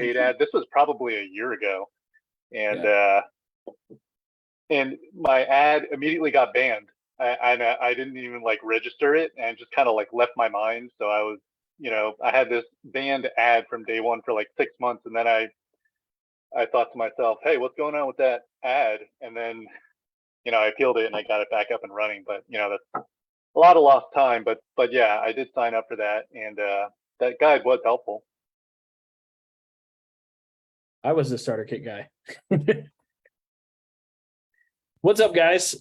paid ad. This was probably a year ago, and and my ad immediately got banned. I didn't even like register it, and just kind of like left my mind. So I was, I had this banned ad from day one for like 6 months, and then I thought to myself, hey, what's going on with that ad? And then I appealed it and I got it back up and running. But that's a lot of lost time. But yeah, I did sign up for that, and that guide was helpful. I was the starter kit guy. What's up, guys?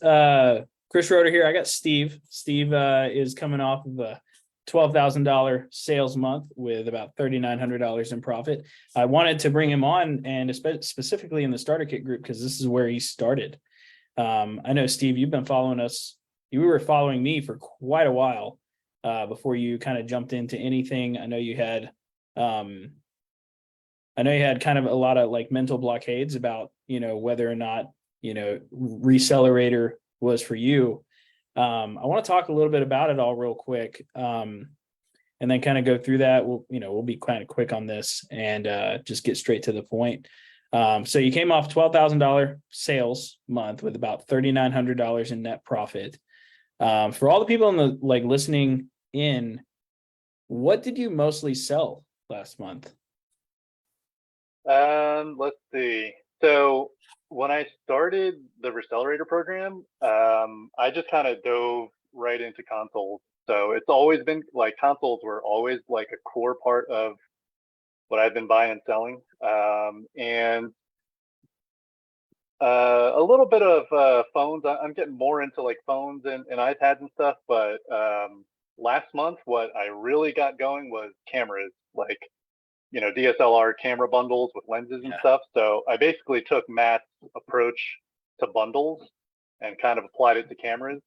Chris Roeder here. I got Steve. Steve is coming off of a $12,000 sales month with about $3,900 in profit. I wanted to bring him on, and specifically in the starter kit group, because this is where he started. I know, Steve, you've been following us. You were following me for quite a while before you kind of jumped into anything. I know you had kind of a lot of like mental blockades about, whether or not, Recelerator was for you. I want to talk a little bit about it all real quick. And then kind of go through that. We'll be kind of quick on this and just get straight to the point. So you came off $12,000 sales month with about $3,900 in net profit. For all the people in the listening in, what did you mostly sell last month? Let's see. So when I started the Recelerator program, I just kind of dove right into consoles. So it's always been like consoles were always like a core part of what I've been buying and selling. And a little bit of phones. I'm getting more into like phones and iPads and stuff. But last month, what I really got going was cameras, like DSLR camera bundles with lenses and stuff. So I basically took Matt's approach to bundles and kind of applied it to cameras.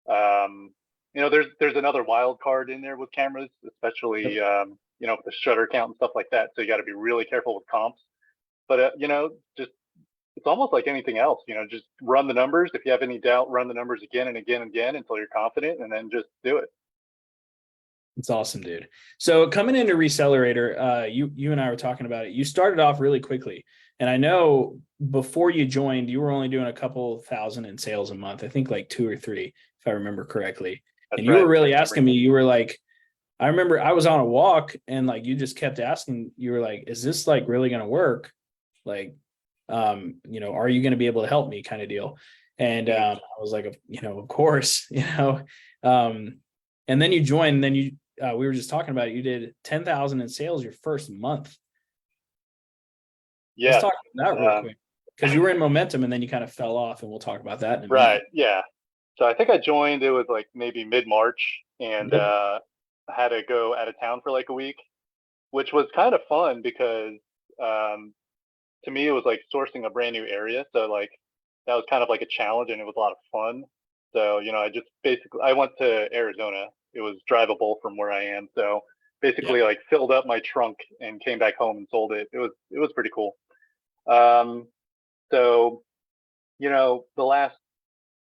There's another wild card in there with cameras, especially the shutter count and stuff like that. So you got to be really careful with comps. But just it's almost like anything else. Just run the numbers. If you have any doubt, run the numbers again and again and again until you're confident, and then just do it. It's awesome, dude. So coming into Recelerator, you and I were talking about it. You started off really quickly. And I know before you joined, you were only doing a couple thousand in sales a month. I think like 2 or 3, if I remember correctly. That's and you were really asking me, you were like, I remember I was on a walk and like, you just kept asking, you were like, is this like really going to work? Like, are you going to be able to help me kind of deal? And I was like, of course, and then you joined, then we were just talking about it. You did 10,000 in sales your first month. Yeah. Let's talk about that real quick, because you were in momentum and then you kind of fell off, and we'll talk about that in a right. minute. Yeah. So I think I joined, it was like maybe mid-March, and I had to go out of town for like a week, which was kind of fun because to me, it was like sourcing a brand new area. So like that was kind of like a challenge, and it was a lot of fun. So, I went to Arizona. It was drivable from where I am. So basically like filled up my trunk and came back home and sold it. It was pretty cool. So, the last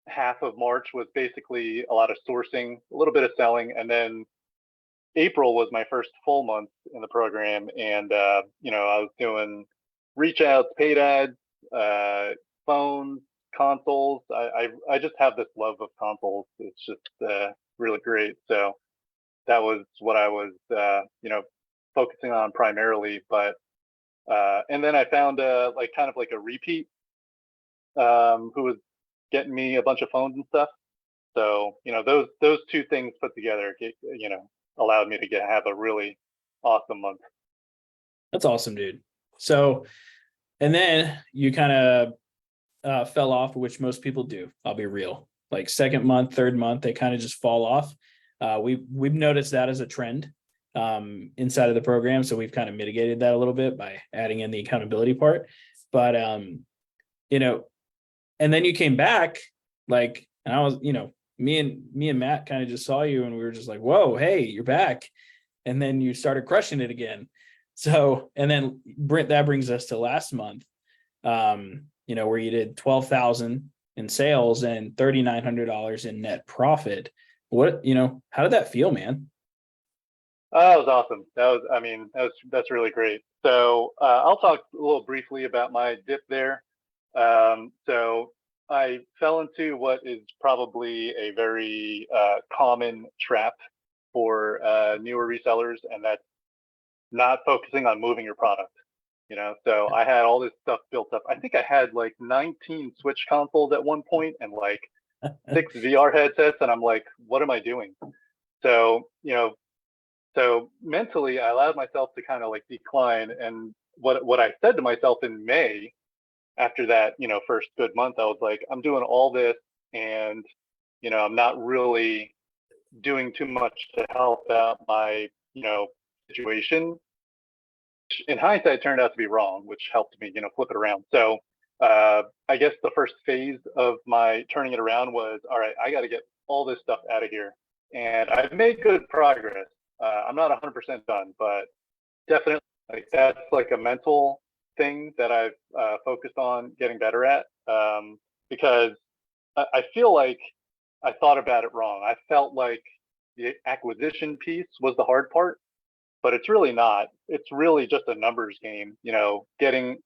half of March was basically a lot of sourcing, a little bit of selling. And then April was my first full month in the program. And, I was doing reach outs, paid ads, phones, consoles. I just have this love of consoles. It's just really great. So that was what I was focusing on primarily. But and then I found kind of a repeat who was getting me a bunch of phones and stuff. So those two things put together allowed me to have a really awesome month. That's awesome, dude. So and then you kind of fell off, which most people do. I'll be real. Like second month, third month, they kind of just fall off. We've noticed that as a trend inside of the program. So we've kind of mitigated that a little bit by adding in the accountability part. But, and then you came back and I was, me and Matt kind of just saw you and we were just like, whoa, hey, you're back. And then you started crushing it again. So, and then that brings us to last month, where you did 12,000 in sales and $3,900 in net profit. What, how did that feel, man? Oh, that was awesome. I mean, that's really great. So I'll talk a little briefly about my dip there. So I fell into what is probably a very common trap for newer resellers, and that's not focusing on moving your product. So I had all this stuff built up. I think I had like 19 Switch consoles at one point and like 6 VR headsets, and I'm like, what am I doing? So, so mentally, I allowed myself to kind of like decline. And what I said to myself in May after that, first good month, I was like, I'm doing all this, and I'm not really doing too much to help out my situation. In hindsight, turned out to be wrong, which helped me flip it around. So I guess the first phase of my turning it around was, all right, I got to get all this stuff out of here, and I've made good progress. I'm not 100% done, but definitely like that's like a mental thing that I've focused on getting better at, because I feel like I thought about it wrong. I felt like the acquisition piece was the hard part, but it's really not. It's really just a numbers game. Getting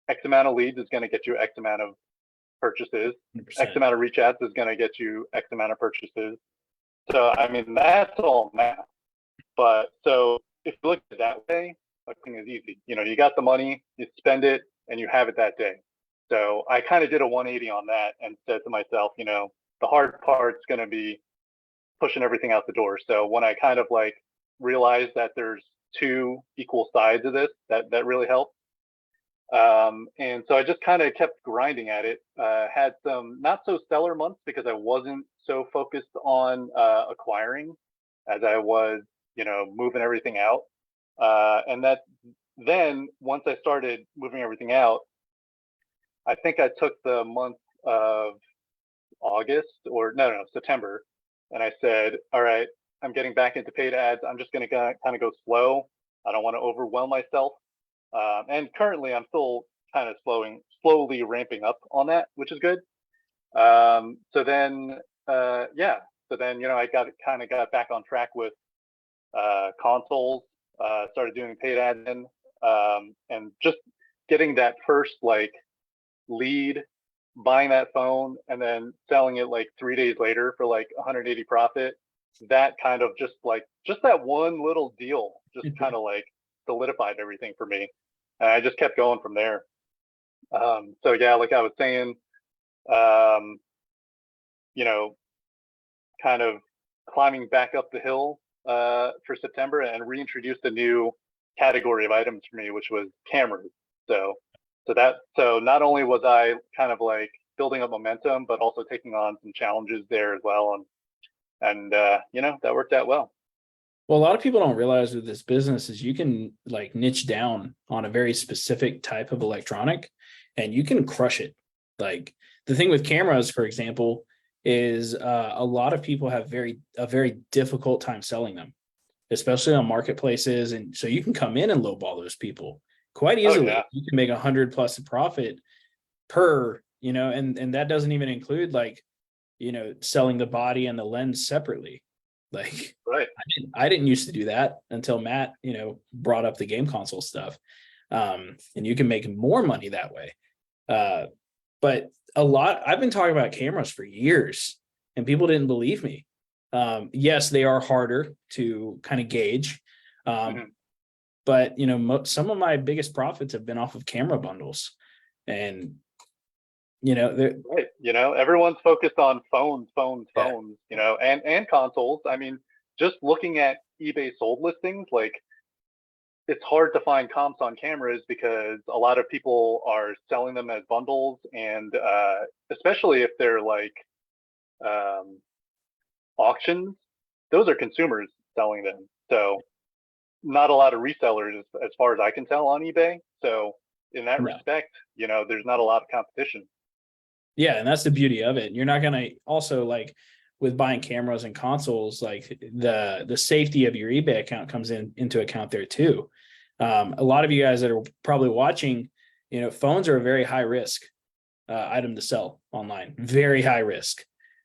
X amount of leads is going to get you X amount of purchases. X 100%. amount of reach outs is going to get you X amount of purchases. So, I mean, that's all math. But so if you look at it that way, everything is easy. You got the money, you spend it, and you have it that day. So I kind of did a 180 on that and said to myself, the hard part's going to be pushing everything out the door. So when I kind of like realized that there's two equal sides of this, that really helped. And so I just kind of kept grinding at it. Had some not so stellar months because I wasn't so focused on acquiring as I was, moving everything out. And that then once I started moving everything out, I think I took the month of August or no, September. And I said, all right, I'm getting back into paid ads. I'm just going to kind of go slow. I don't want to overwhelm myself. And currently I'm still kind of slowly ramping up on that, which is good. So then, yeah. So then, I got back on track with consoles, started doing paid ads in, and just getting that first like lead, buying that phone, and then selling it like 3 days later for like 180 profit. That kind of just that one little deal just kind of like solidified everything for me. And I just kept going from there. So yeah, like I was saying, um, kind of climbing back up the hill for September and reintroduced a new category of items for me, which was cameras. So not only was I kind of like building up momentum, but also taking on some challenges there as well, and that worked out well. Well, a lot of people don't realize with this business is you can like niche down on a very specific type of electronic and you can crush it. Like the thing with cameras, for example, is a lot of people have a very difficult time selling them, especially on marketplaces. And so you can come in and lowball those people quite easily. Oh, yeah. You can make 100+ in profit per, and that doesn't even include like, selling the body and the lens separately. Like Right. I didn't used to do that until Matt, brought up the game console stuff. And you can make more money that way. But I've been talking about cameras for years and people didn't believe me. Yes, they are harder to kind of gauge. But some of my biggest profits have been off of camera bundles, and right. Everyone's focused on phones, yeah. and consoles. I mean, just looking at eBay sold listings, like it's hard to find comps on cameras because a lot of people are selling them as bundles, and especially if they're like auctions, those are consumers selling them. So not a lot of resellers as far as I can tell on eBay. So in that respect, there's not a lot of competition. Yeah, and that's the beauty of it. You're not gonna also like with buying cameras and consoles, like the safety of your eBay account comes into account there too. A lot of you guys that are probably watching, phones are a very high risk item to sell online, very high risk.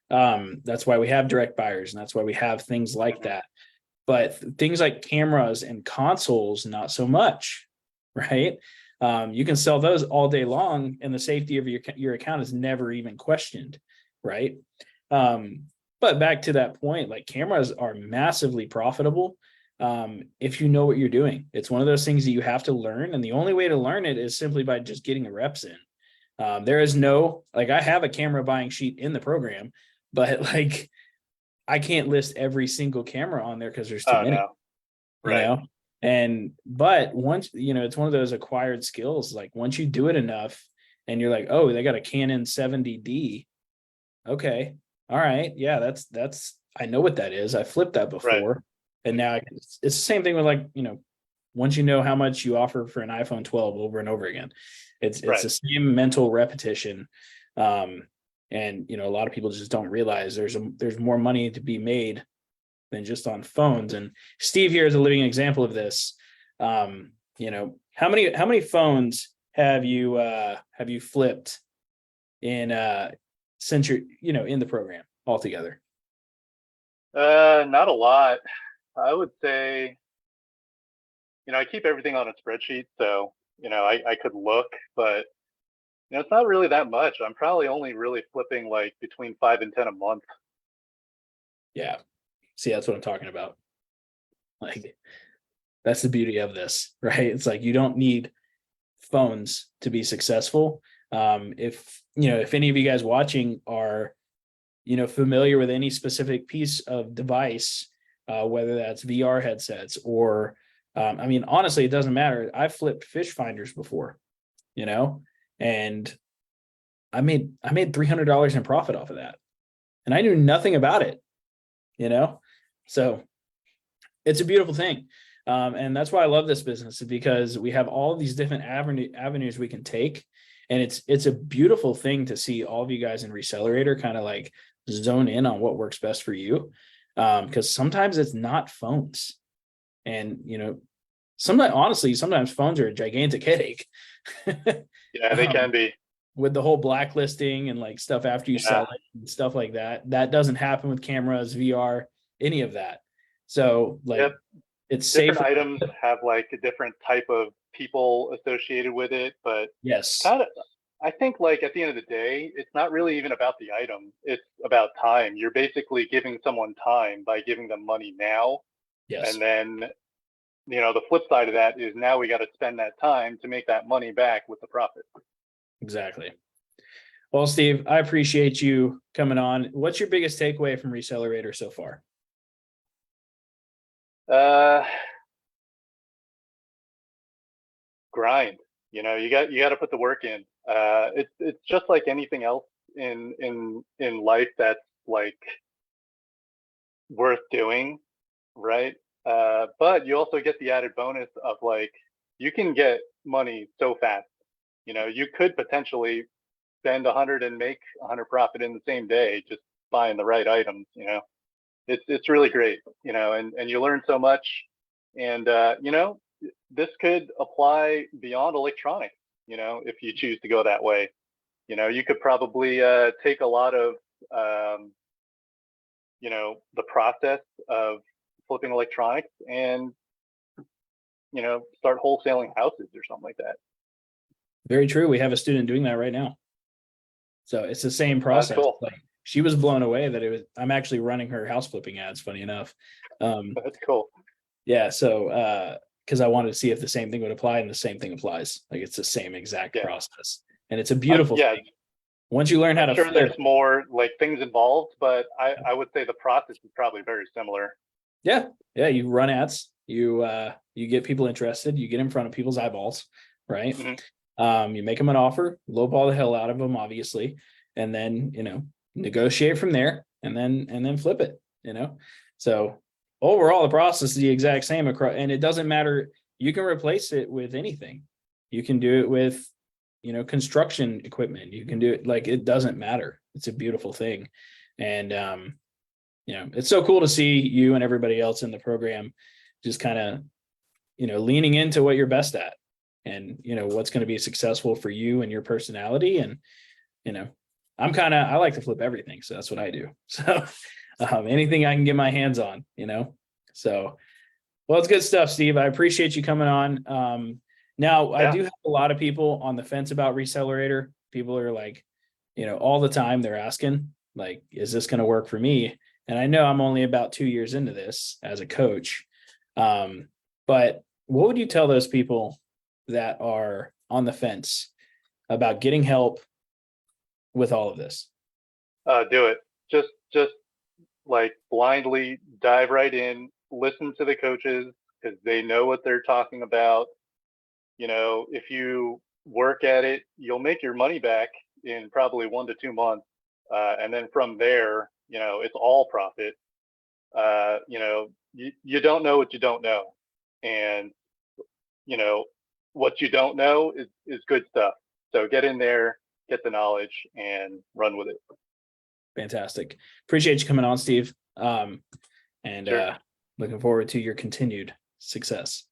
That's why we have direct buyers, and that's why we have things like that. but things like cameras and consoles, not so much, right? You can sell those all day long, and the safety of your account is never even questioned, right? But back to that point, like cameras are massively profitable if you know what you're doing. It's one of those things that you have to learn, and the only way to learn it is simply by just getting the reps in. There is no, like, I have a camera buying sheet in the program, but like I can't list every single camera on there because there's too Oh many, no. you Right. know? And, but once, it's one of those acquired skills. Like once you do it enough and you're like, oh, they got a Canon 70D. Okay. All right. Yeah. I know what that is. I flipped that Right. before. And now it's the same thing with like, once you know how much you offer for an iPhone 12 over and over again, it's Right. the same mental repetition. And a lot of people just don't realize there's more money to be made than just on phones. And Steve here is a living example of this. How many phones have you flipped in since you're in the program altogether? Not a lot. I would say, I keep everything on a spreadsheet, so I could look, but it's not really that much. I'm probably only really flipping like between 5 and 10 a month. Yeah. See, that's what I'm talking about. Like, that's the beauty of this, right? It's like you don't need phones to be successful. If any of you guys watching are, familiar with any specific piece of device, whether that's VR headsets or, honestly, it doesn't matter. I've flipped fish finders before, and I made $300 in profit off of that, and I knew nothing about it, so it's a beautiful thing. And that's why I love this business, because we have all these different avenues we can take. And it's a beautiful thing to see all of you guys in Recelerator kind of like zone in on what works best for you. Because sometimes it's not phones. And, sometimes phones are a gigantic headache. Yeah, they can be. With the whole blacklisting and like stuff after you Yeah. sell it and stuff like that. That doesn't happen with cameras, VR, any of that. So like, Yep. it's Different safe. items have like a different type of people associated with it, but Yes. kind of, I think like at the end of the day, it's not really even about the item. It's about time. You're basically giving someone time by giving them money now. Yes. And then, the flip side of that is now we got to spend that time to make that money back with the profit. Exactly. Well, Steve, I appreciate you coming on. What's your biggest takeaway from Recelerator so far? Grind. You got to put the work in. It's just like anything else in life that's like worth doing, right? But you also get the added bonus of like you can get money so fast. You could potentially spend 100 and make 100 profit in the same day just buying the right items. It's really great. And you learn so much. And this could apply beyond electronics. If you choose to go that way, you could probably take a lot of the process of flipping electronics and start wholesaling houses or something like that. Very true. We have a student doing that right now. So it's the same That's process. cool. Like, she was blown away that I'm actually running her house flipping ads, funny enough. That's cool. Yeah. So, because I wanted to see if the same thing would apply, and the same thing applies. Like, it's the same exact Yeah. process. And it's a beautiful Yeah. thing. Once you learn how I'm to sure flip, there's more like things involved, but I would say the process is probably very similar. yeah, you run ads, you get people interested, you get in front of people's eyeballs, right? Mm-hmm. You make them an offer, lowball the hell out of them, obviously, and then negotiate from there, and then flip it. So overall, the process is the exact same across, and it doesn't matter. You can replace it with anything. You can do it with construction equipment. You can do it, like, it doesn't matter. It's a beautiful thing. And it's so cool to see you and everybody else in the program just kind of leaning into what you're best at, and what's going to be successful for you and your personality. And I like to flip everything, so that's what I do. So anything I can get my hands on. So, well, it's good stuff, Steve. I appreciate you coming on. Now I Yeah. do have a lot of people on the fence about Recelerator. People are like, all the time they're asking, like, is this going to work for me? And I know I'm only about 2 years into this as a coach. But what would you tell those people that are on the fence about getting help with all of this? Do it. Just like blindly dive right in, listen to the coaches because they know what they're talking about. If you work at it, you'll make your money back in probably 1 to 2 months. And then from there, it's all profit. You don't know what you don't know. And, what you don't know is good stuff. So get in there, get the knowledge, and run with it. Fantastic. Appreciate you coming on, Steve. And Sure. looking forward to your continued success.